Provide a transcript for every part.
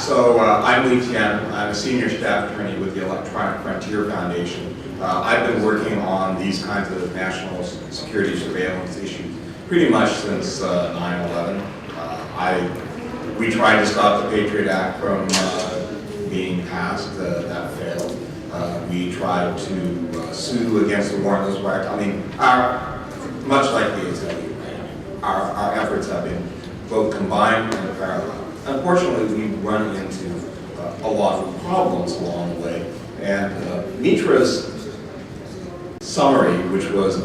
So I'm Lee Tien. I'm a senior staff attorney with the Electronic Frontier Foundation. I've been working on these kinds of national security surveillance issues pretty much since 9/11. We tried to stop the Patriot Act from being passed. That failed. We tried to sue against the Warrantless Act. I mean, much like the ACLU, our efforts have been both combined and parallel. Unfortunately, we've run into a lot of problems along the way, and Mitra's summary, which was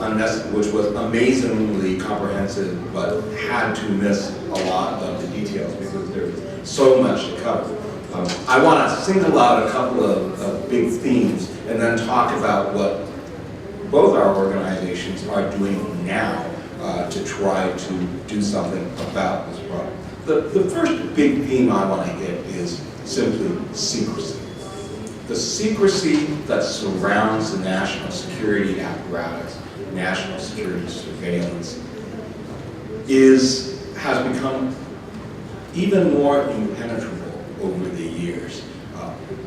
amazingly comprehensive, but had to miss a lot of the details because there was so much to cover. I want to single out a couple of big themes and then talk about what both our organizations are doing now to try to do something about this problem. The first big theme I want to hit is simply secrecy. The secrecy that surrounds the national security apparatus, national security surveillance, has become even more impenetrable over the years.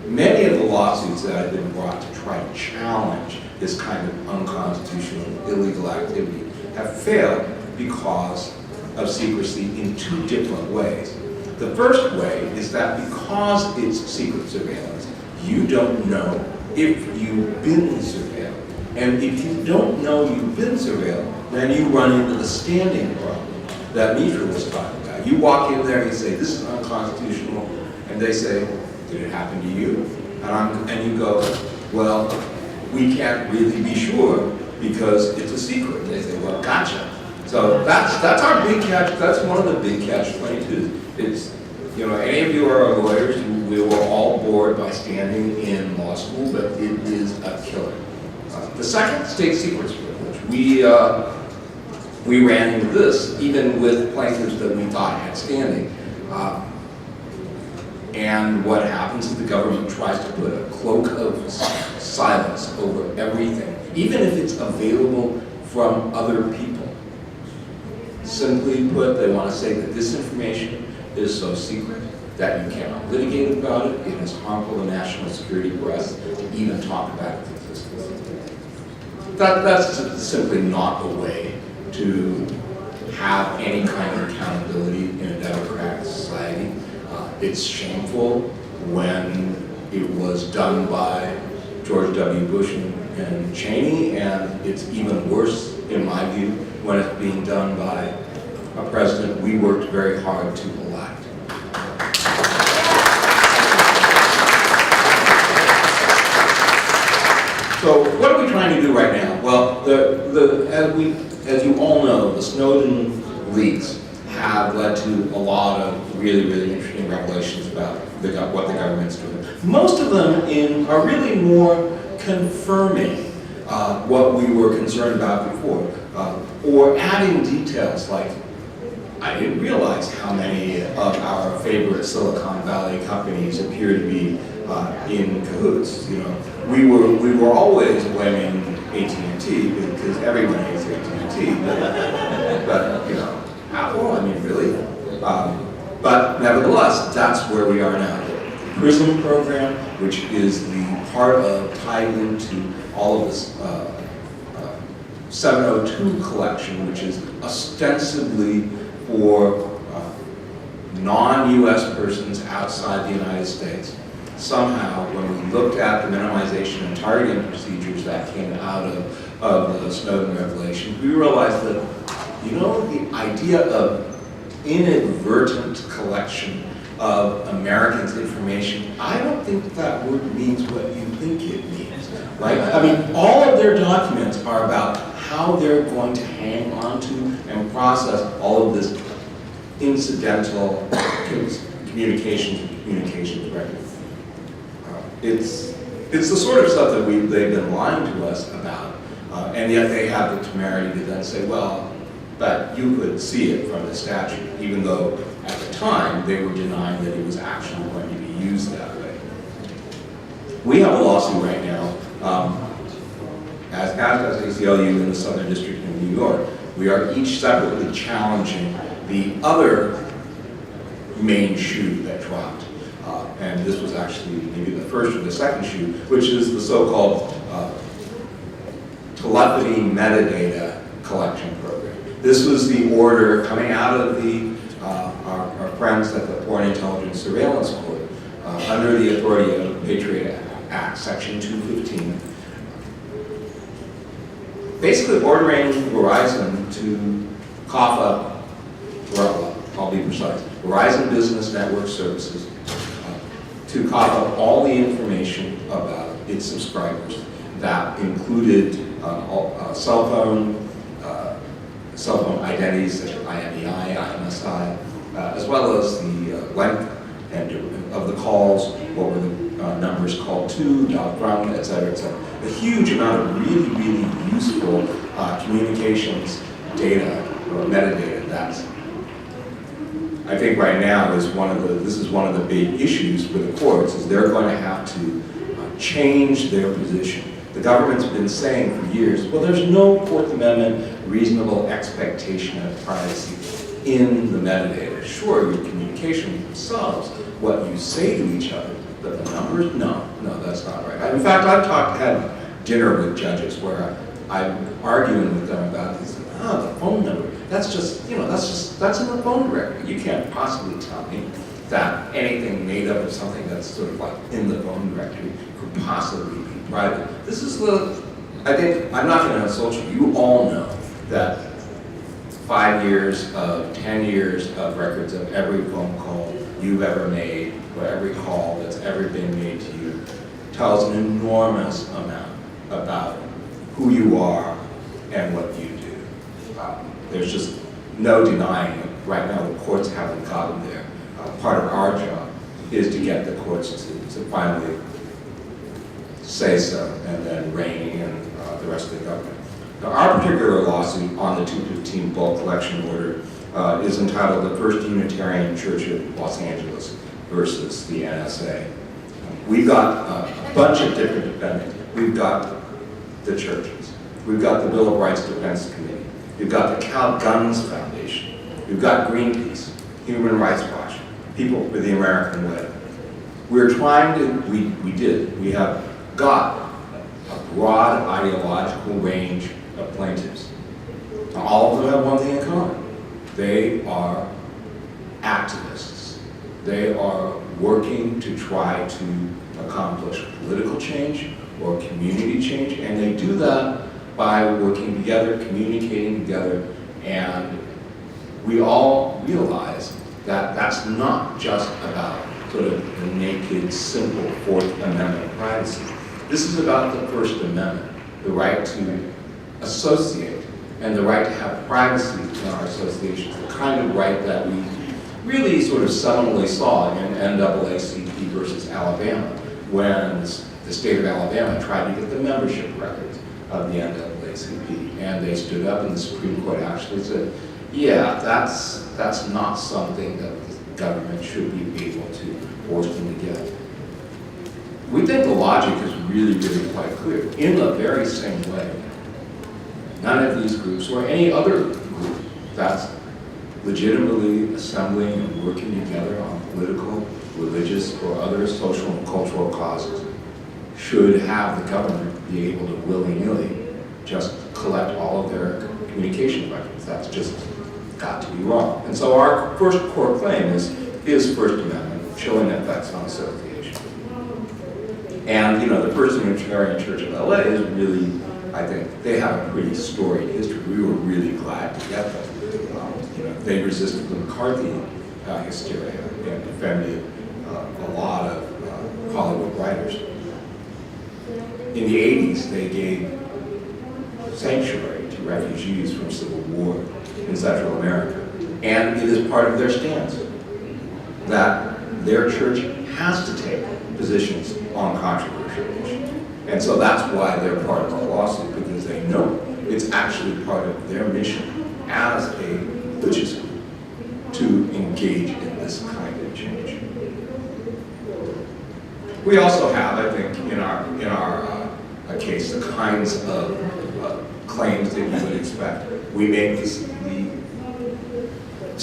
Many of the lawsuits that have been brought to try to challenge this kind of unconstitutional, illegal activity have failed because of secrecy in two different ways. The first way is that because it's secret surveillance, you don't know if you've been surveilled. And if you don't know you've been surveilled, then you run into the standing problem that Mitra was talking about. You walk in there and you say, this is unconstitutional, and they say, did it happen to you? And you go, well, we can't really be sure because it's a secret. They say, well, gotcha. So that's our big catch. That's one of the big catch-22s. It's, you know, any of you are lawyers. We were all bored by standing in law school, but it is a killer. The second, state secrets privilege. We ran into this even with plaintiffs that we thought had standing. And what happens is the government tries to put a cloak of silence over everything, even if it's available from other people. Simply put, they want to say that this information is so secret that you cannot litigate about it. It is harmful to national security for us to even talk about its existence. That's simply not the way to have any kind of accountability in a democratic society. It's shameful when it was done by George W. Bush and Cheney, and it's even worse, in my view, when it's being done by a president we worked very hard to elect. So what are we trying to do right now? Well, as you all know, the Snowden leaks have led to a lot of really, really interesting revelations about what the government's doing. Most of them are really more confirming what we were concerned about before, or adding details like, I didn't realize how many of our favorite Silicon Valley companies appear to be in cahoots. You know, we were always blaming AT&T because everyone hates AT&T, but you know, Apple. I mean, really. But nevertheless, that's where we are now. The PRISM program, which is the part of tied into all of this 702 collection, which is ostensibly for non-U.S. persons outside the United States. Somehow, when we looked at the minimization and targeting procedures that came out of the Snowden revelation, we realized that, you know, the idea of inadvertent collection of Americans' information, I don't think that word means what you think it means, right? I mean, all of their documents are about how they're going to hang on to and process all of this incidental communications record. It's the sort of stuff that they've been lying to us about, and yet they have the temerity to then say, well, but you could see it from the statute, even though at the time they were denying that it was actually going to be used that way. We have a lawsuit right now, as ACLU in the Southern District of New York. We are each separately challenging the other main shoe that dropped. and this was actually maybe the first or the second shoe, which is the so-called telephony metadata collection program. This was the order coming out of our friends at the Foreign Intelligence Surveillance Court under the authority of the Patriot Act, Section 215, basically ordering Verizon to cough up, well, I'll be precise, Verizon Business Network Services to cough up all the information about its subscribers. That included cell phone identities such as IMEI, IMSI, as well as the length of the calls, what were the numbers called to, dial from, et cetera, et cetera. A huge amount of really, really useful communications data or metadata. That's, I think right now is this is one of the big issues with the courts, is they're going to have to change their position. The government's been saying for years, well, there's no Fourth Amendment reasonable expectation of privacy in the metadata. Sure, your communication themselves, what you say to each other, but the numbers, no, that's not right. In fact, I've had dinner with judges where I'm arguing with them about this. The phone number, that's just, that's in the phone directory. You can't possibly tell me that anything made up of something that's sort of like in the phone directory could possibly be private. This is I think, I'm not going to insult you. You all know that 5 years of 10 years of records of every phone call you've ever made, or every call that's ever been made to you, tells an enormous amount about who you are and what you do. There's just no denying it. Right now, the courts haven't gotten there. Part of our job is to get the courts to finally say so, and then rein in the rest of the government. Now, our particular lawsuit on the 215 bulk collection order is entitled The First Unitarian Church of Los Angeles versus the NSA. We've got a bunch of different defendants. We've got the churches. We've got the Bill of Rights Defense Committee. We've got the Cal Guns Foundation. We've got Greenpeace, Human Rights Watch, People for the American Way. We're trying to, we have got a broad ideological range of plaintiffs. Now, all of them have one thing in common. They are activists. They are working to try to accomplish political change or community change, and they do that by working together, communicating together, and we all realize that that's not just about sort of the naked, simple Fourth Amendment privacy. This is about the First Amendment, the right to associate and the right to have privacy in our associations, the kind of right that we really sort of seminally saw in NAACP versus Alabama, when the state of Alabama tried to get the membership records of the NAACP, and they stood up and the Supreme Court actually said, yeah, that's not something that the government should be able to force them to get. We think the logic is really, really quite clear. In the very same way, none of these groups or any other group that's legitimately assembling and working together on political, religious, or other social and cultural causes should have the government be able to willy-nilly just collect all of their communication records. That's just got to be wrong. And so our first core claim is First Amendment, chilling effects on association. And the First Unitarian Church of LA is really, I think, they have a pretty storied history. We were really glad to get them. They resisted the McCarthy hysteria and defended a lot of Hollywood writers. In the 80s, they gave sanctuary to refugees from civil war in Central America. And it is part of their stance that their church has to take positions on controversial issues. And so that's why they're part of the lawsuit, because they know it's actually part of their mission as a religious group to engage in this kind of change. We also have, I think, in our case, the kinds of claims that you would expect. We make the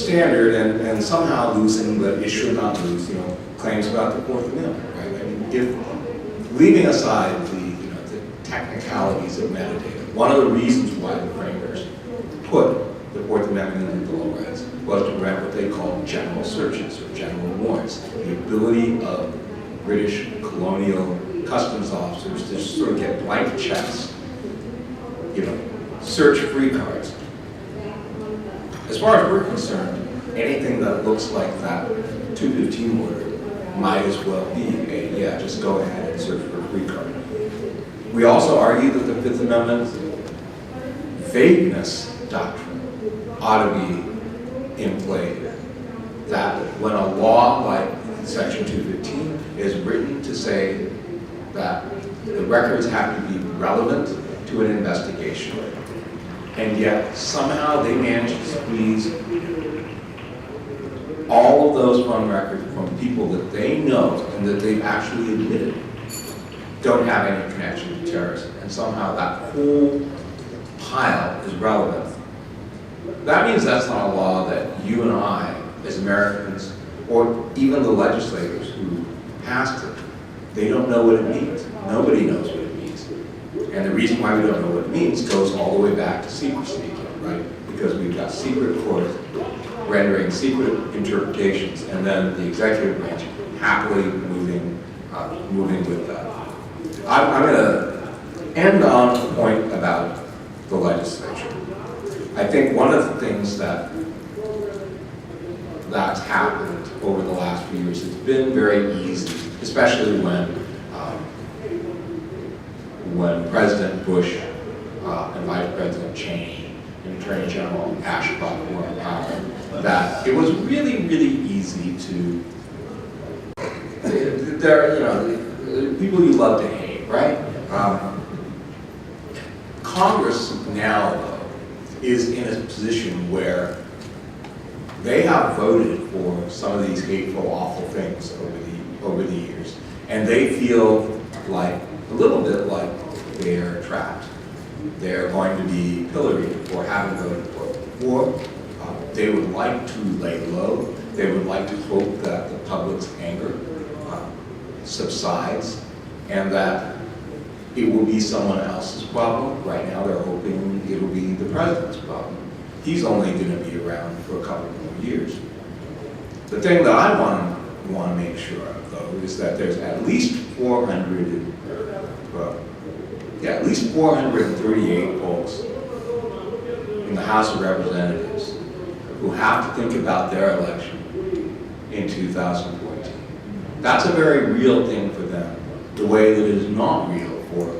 standard and somehow losing, but it should not lose, claims about the Fourth Amendment, right? I mean, if leaving aside the technicalities of metadata, one of the reasons why the framers put the Fourth Amendment in the Bill of Rights was to grant what they called general searches or general warrants, the ability of British colonial customs officers to sort of get blank checks, search free cards. As far as we're concerned, anything that looks like that 215 order might as well be just go ahead and search for a free card. We also argue that the Fifth Amendment vagueness doctrine ought to be in play here. That when a law like Section 215 is written to say that the records have to be relevant to an investigation, and yet somehow they manage to squeeze all of those phone records from people that they know and that they've actually admitted don't have any connection to terrorism, and somehow that whole pile is relevant. That means that's not a law that you and I, as Americans, or even the legislators who passed it, they don't know what it means. Nobody knows what it means. And the reason why we don't know what it means goes all the way back to secrecy again, right? Because we've got secret courts rendering secret interpretations, and then the executive branch happily moving with that. I'm going to end on a point about the legislature. I think one of the things that's happened over the last few years, it's been very easy, especially when President Bush and Vice President Cheney and Attorney General Ashcroft were in power, that it was really, really easy to, people you love to hate, right? Congress now, though, is in a position where they have voted for some of these hateful, awful things over the years, and they feel like, a little bit like they're trapped. They're going to be pilloried for having voted for it before. They would like to lay low. They would like to hope that the public's anger subsides and that it will be someone else's problem. Right now they're hoping it will be the president's problem. He's only going to be around for a couple more years. The thing that I want to make sure of, though, is that there's at least 438 folks in the House of Representatives who have to think about their election in 2014. That's a very real thing for them, the way that it is not real for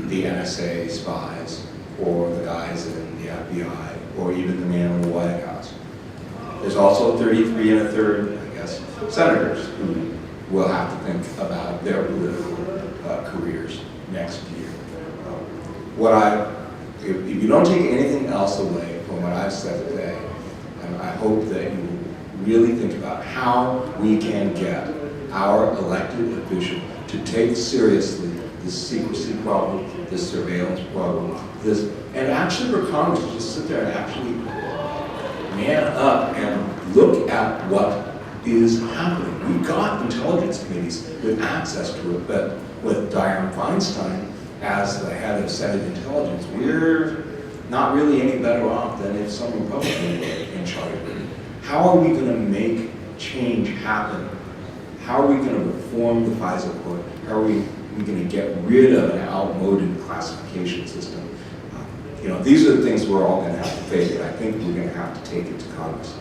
the NSA spies or the guys in the FBI or even the man in the White House. There's also 33 1/3, I guess, senators who will have to think about their political careers next year. If you don't take anything else away from what I've said today, and I hope that you really think about how we can get our elected official to take seriously this secrecy problem, this surveillance problem, and actually for Congress to just sit there and actually man up and look at what is happening. We've got intelligence committees with access to it, but with Dianne Feinstein as the head of Senate Intelligence, we're not really any better off than if some Republican were in charge of it. How are we going to make change happen? How are we going to reform the FISA court? How are we going to get rid of an outmoded classification system? These are the things we're all going to have to face, and I think we're going to have to take it to Congress.